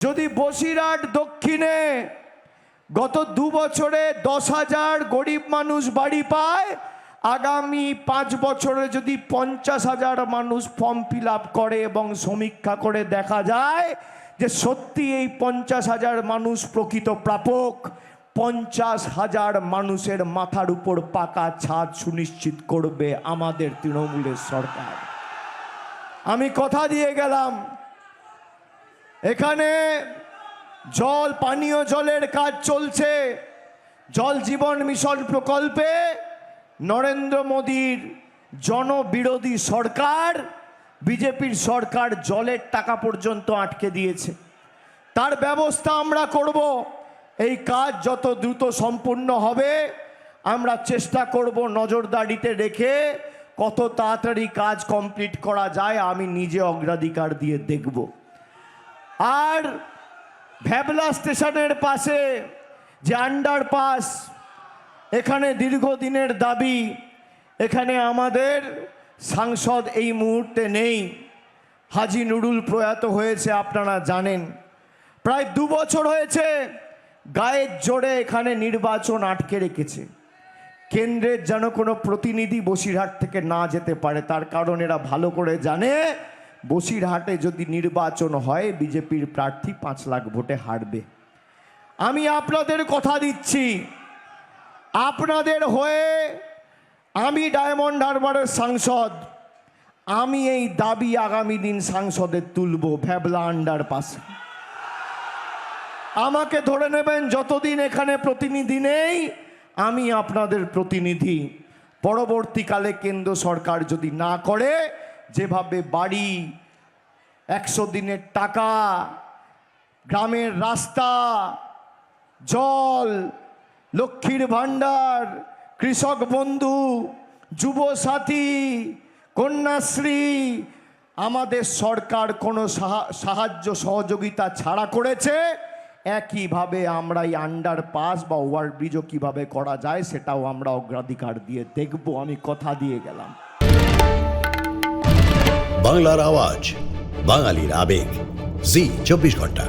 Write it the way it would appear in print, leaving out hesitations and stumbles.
যদি বসিরহাট দক্ষিণে গত 2 বছরে 10,000 গরিব মানুষ বাড়ি পায়, আগামী 5 বছরে যদি 50,000 মানুষ ফর্ম ফিল আপ করে এবং সমীক্ষা করে দেখা যায় যে সত্যি এই 50,000 মানুষ প্রকৃত প্রাপক, 50,000 মানুষের মাথার উপর পাকা ছাদ সুনিশ্চিত করবে আমাদের তৃণমূলের সরকার। আমি কথা দিয়ে গেলাম। এখানে জল, পানীয় জলের কাজ চলছে। জল জীবন মিশন প্রকল্পে নরেন্দ্র মোদীর জনবিরোধী সরকার, বিজেপির সরকার জলের টাকা পর্যন্ত আটকে দিয়েছে। তার ব্যবস্থা আমরা করব। এই কাজ যত দ্রুত সম্পূর্ণ হবে আমরা চেষ্টা করব নজরদারিতে রেখে কত তাড়াতাড়ি কাজ কমপ্লিট করা যায় আমি নিজে অগ্রাধিকার দিয়ে দেখব। আর ভ্যাবলা স্টেশনের পাশে যে আন্ডারপাস, এখানে দীর্ঘদিনের দাবি। এখানে আমাদের সাংসদ এই মুহূর্তে নেই, হাজি নুরুল প্রয়াত হয়েছে, আপনারা জানেন। প্রায় 2 বছর হয়েছে গায়ের জোরে এখানে নির্বাচন আটকে রেখেছে। কেন্দ্রের যেন কোনো প্রতিনিধি বসিরহাট থেকে না যেতে পারে, তার কারণ এরা ভালো করে জানে বসিরহাটে যদি নির্বাচন হয় বিজেপির প্রার্থী 5 লাখ ভোটে হারবে। আমি আপনাদের কথা দিচ্ছি, আপনাদের হয়ে আমি ডায়মন্ড হারবারের সাংসদ, আমি এই দাবি আগামী দিন সংসদে তুলব। ভ্যাবলা আন্ডারপাসে আমাকে ধরে নেবেন, যতদিন এখানে প্রতিনিধি নেই আমি আপনাদের প্রতিনিধি। পরবর্তীকালে কেন্দ্র সরকার যদি না করে, যেভাবে বাড়ি, 100 দিনের টাকা, গ্রামের রাস্তা, জল, লক্ষ্মীর ভাণ্ডার, কৃষক বন্ধু, যুব সাথী, কন্যাশ্রী, আমাদের সরকার কোনো সাহায্য সহযোগিতা ছাড়া করেছে। একইভাবে আমরা এই আন্ডারপাস বা ওভারব্রিজও কীভাবে করা যায় সেটাও আমরা অগ্রাধিকার দিয়ে দেখব। আমি কথা দিয়ে গেলাম। বাংলার আওয়াজ, বাঙালির আবেগ, জি 24 ঘন্টা।